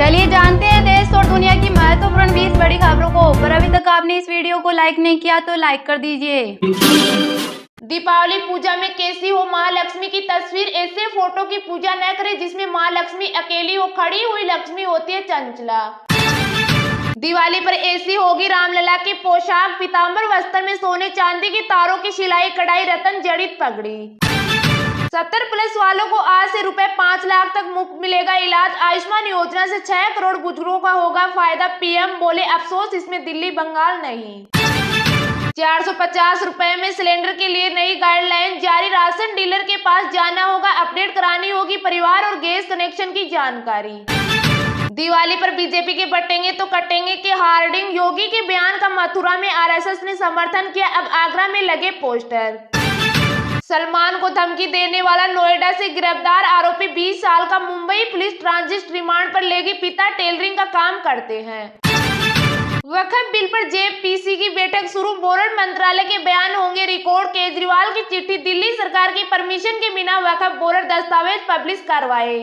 चलिए जानते हैं देश और दुनिया की महत्वपूर्ण 20 बड़ी खबरों को। पर अभी तक आपने इस वीडियो को लाइक नहीं किया तो लाइक कर दीजिए। दीपावली पूजा में कैसी हो महालक्ष्मी की तस्वीर। ऐसे फोटो की पूजा न करें जिसमें मां लक्ष्मी अकेली हो। खड़ी हुई लक्ष्मी होती है चंचला। दिवाली पर ऐसी होगी रामलला की पोशाक। पीतांबर वस्त्र में सोने चांदी की तारों की सिलाई कढ़ाई रतन जड़ित पगड़ी। 70+ वालों को आज से रुपए 5 लाख तक मुफ्त मिलेगा इलाज। आयुष्मान योजना से 6 करोड़ बुजुर्गों का होगा फायदा। पीएम बोले अफसोस इसमें दिल्ली बंगाल नहीं। 450 रुपए में सिलेंडर के लिए नई गाइडलाइन जारी। राशन डीलर के पास जाना होगा, अपडेट करानी होगी परिवार और गैस कनेक्शन की जानकारी। दिवाली पर बीजेपी के बटेंगे तो कटेंगे के हार्डिंग। योगी के बयान का मथुरा में आरएसएस ने समर्थन किया, अब आगरा में लगे पोस्टर। सलमान को धमकी देने वाला नोएडा से गिरफ्तार आरोपी 20 साल का। मुंबई पुलिस ट्रांजिट रिमांड पर लेगी, पिता टेलरिंग का काम करते हैं। वक्फ बिल पर जेपीसी की बैठक शुरू, बोर्ड मंत्रालय के बयान होंगे रिकॉर्ड। केजरीवाल की चिट्ठी, दिल्ली सरकार की परमिशन के बिना वक्फ बोर्ड दस्तावेज पब्लिश करवाए।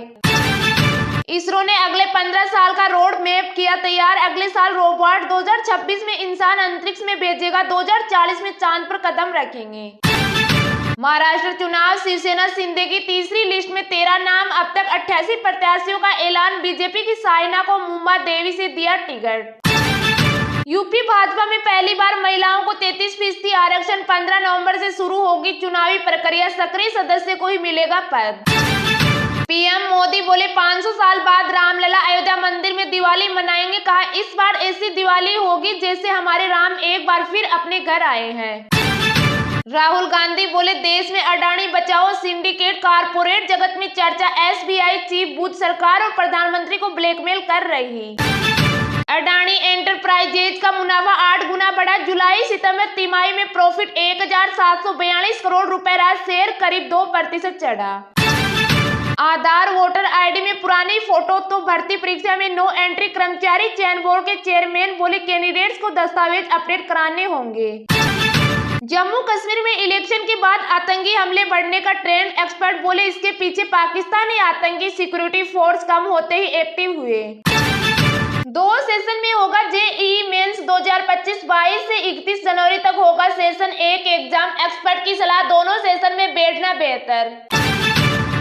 इसरो ने अगले 15 साल का रोड मैप किया तैयार। अगले साल रोबोट 2026 में इंसान अंतरिक्ष में भेजेगा, 2040 में चांद पर कदम रखेंगे। महाराष्ट्र चुनाव, शिवसेना शिंदे की तीसरी लिस्ट में 13 नाम। अब तक 88 प्रत्याशियों का ऐलान। बीजेपी की साइना को मुंबा देवी से दिया टिकट। यूपी भाजपा में पहली बार महिलाओं को 33% आरक्षण। 15 नवंबर से शुरू होगी चुनावी प्रक्रिया, सक्रिय सदस्य को ही मिलेगा पद। पीएम मोदी बोले 500 साल बाद रामलला अयोध्या मंदिर में दिवाली मनाएंगे। कहा इस बार ऐसी दिवाली होगी जैसे हमारे राम एक बार फिर अपने घर आए हैं। राहुल गांधी बोले देश में अडानी बचाओ सिंडिकेट। कारपोरेट जगत में चर्चा, एसबीआई चीफ बुध सरकार और प्रधानमंत्री को ब्लैकमेल कर रही। अडानी एंटरप्राइजेज का मुनाफा 8 गुना बढ़ा। जुलाई सितंबर तिमाही में प्रॉफिट 1742 करोड़ रुपए रहा। शेयर करीब 2% चढ़ा। आधार वोटर आईडी में पुरानी फोटो तो भर्ती परीक्षा में नो एंट्री। कर्मचारी चयन बोर्ड के चेयरमैन बोले कैंडिडेट्स को दस्तावेज अपडेट कराने होंगे। जम्मू कश्मीर में इलेक्शन के बाद आतंकी हमले बढ़ने का ट्रेंड, एक्सपर्ट बोले इसके पीछे पाकिस्तानी आतंकी सिक्योरिटी फोर्स कम होते ही एक्टिव हुए। 2 सेशन में होगा जेईई मेंस 2025 से 31 जनवरी तक होगा सेशन 1 एग्जाम। एक्सपर्ट की सलाह दोनों सेशन में बैठना बेहतर।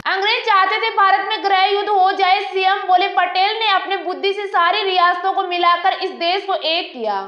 अंग्रेज चाहते थे भारत में गृह युद्ध हो जाए, सीएम बोले पटेल ने अपने बुद्धि से सारी रियासतों को मिलाकर इस देश को एक किया।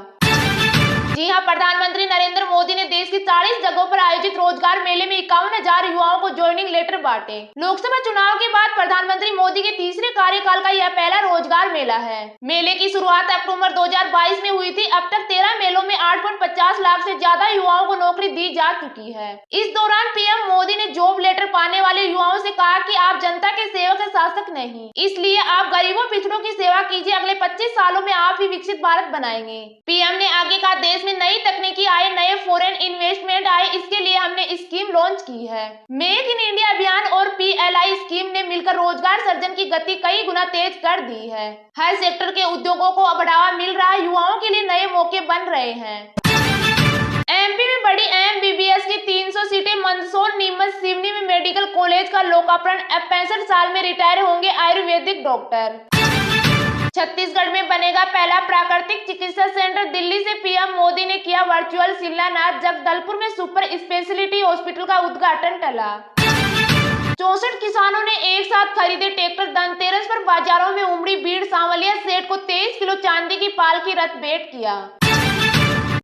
जी हां, प्रधानमंत्री नरेंद्र मोदी ने देश की 40 जगहों पर आयोजित रोजगार मेले में 51,000 युवाओं को ज्वाइनिंग लेटर बांटे। लोकसभा चुनाव के बाद प्रधानमंत्री मोदी के तीसरे कार्यकाल का यह पहला रोजगार मेला है। मेले की शुरुआत अक्टूबर 2022 में हुई थी। अब तक 13 मेलों में 8.50 लाख से ज्यादा युवाओं को नौकरी दी जा चुकी है। इस दौरान पीएम मोदी ने जॉब लेटर पाने वाले युवाओं से कहा कि आप जनता के सेवक शासक नहीं, इसलिए आप गरीबों पिछड़ों की सेवा कीजिए। अगले 25 सालों में आप ही विकसित भारत बनाएंगे। पीएम ने आगे कहा देश में नई तकनीकी आए, नए फॉरेन इन्वेस्टमेंट आए, इसके लिए हमने स्कीम लॉन्च की है। मेक इन इंडिया अभियान और पीएलआई स्कीम ने मिलकर रोजगार सृजन की गति कई गुना तेज कर दी है। हर सेक्टर के उद्योगों को बढ़ावा मिल रहा है, युवाओं के लिए नए मौके बन रहे हैं। एमपी में बड़ी एमबीबीएस की 300 सीटें। मंदसौर, नीमच, सिवनी में मेडिकल कॉलेज का लोकार्पण। अब 65 साल में रिटायर होंगे आयुर्वेदिक डॉक्टर। छत्तीसगढ़ में बनेगा पहला प्राकृतिक चिकित्सा सेंटर। दिल्ली से पीएम मोदी ने किया वर्चुअल शिलान्यास। जगदलपुर में सुपर स्पेशलिटी हॉस्पिटल का उद्घाटन टला। 64 किसानों ने एक साथ खरीदे ट्रैक्टर। धनतेरस पर बाजारों में उमड़ी भीड़। सांवलिया सेठ को 23 किलो चांदी की पालकी रथ भेंट किया।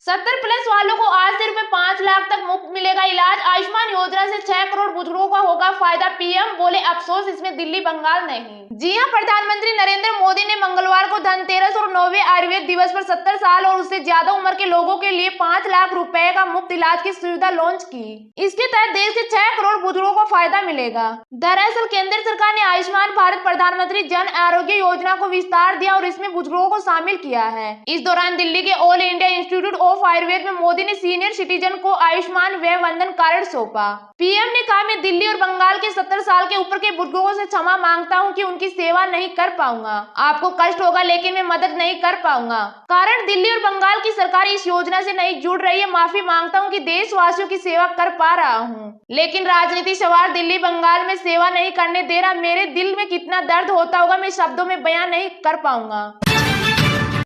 70+ वालों को आज से रुपए 5 लाख तक मुफ्त मिलेगा इलाज। आयुष्मान योजना से 6 करोड़ बुजुर्गों का होगा फायदा। पीएम बोले अफसोस इसमें दिल्ली बंगाल नहीं। जी हां, प्रधानमंत्री नरेंद्र मोदी ने मंगलवार को धनतेरस और 9वें आयुर्वेद दिवस पर 70 साल और उससे ज्यादा उम्र के लोगों के लिए 5 लाख रुपए का मुफ्त इलाज की सुविधा लॉन्च की। इसके तहत देश के 6 करोड़ बुजुर्गों को फायदा मिलेगा। दरअसल केंद्र सरकार ने आयुष्मान भारत प्रधानमंत्री जन आरोग्य योजना को विस्तार दिया और इसमें बुजुर्गों को शामिल किया है। इस दौरान दिल्ली के all India institute of Ayurveda में मोदी ने सीनियर सिटीजन को आयुष्मान व्यय वंदन कार्ड सौंपा। पीएम ने कहा मैं दिल्ली और बंगाल के 70 साल के ऊपर के बुजुर्गों से क्षमा मांगता हूं कि उनकी सेवा नहीं कर पाऊंगा। आपको कष्ट होगा लेकिन लेकिन मैं मदद नहीं कर पाऊंगा, कारण दिल्ली और बंगाल की सरकार इस योजना से नहीं जुड़ रही है। माफी मांगता हूं कि देशवासियों की सेवा कर पा रहा हूं, लेकिन राजनीति सवार दिल्ली बंगाल में सेवा नहीं करने दे रहा। मेरे दिल में कितना दर्द होता होगा, मैं शब्दों में बयान नहीं कर पाऊंगा।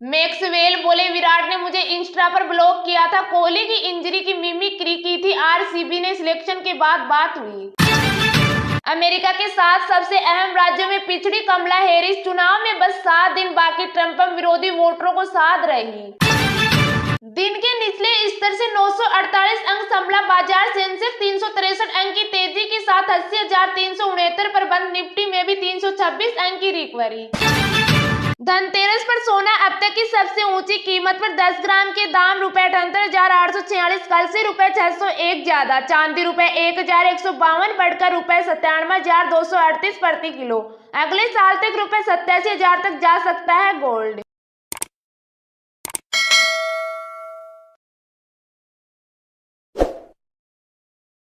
मैक्सवेल बोले, विराट ने मुझे इंस्टा पर ब्लॉक किया था। कोहली की इंजरी की मिमिक्री की थी आरसीबी ने। सिलेक्शन के बाद बात हुई। अमेरिका के 7 सबसे अहम राज्यों में पिछड़ी कमला हैरिस चुनाव में बस 7 दिन बाकी ट्रंप विरोधी वोटरों को साध रही। दिन के निचले स्तर से 948 अंक संभला बाजार। सेंसेक्स 363 अंक की तेजी के साथ 80,369 पर बंद। निफ्टी में भी 326 अंक की रिकवरी। धनतेरस पर सोना अब तक की सबसे ऊंची कीमत पर 10 ग्राम के दाम ₹78,846, कल से ₹601 ज्यादा। चांदी ₹1,152 बढ़कर ₹97,238 प्रति किलो। अगले साल तक ₹87,000 तक जा सकता है गोल्ड।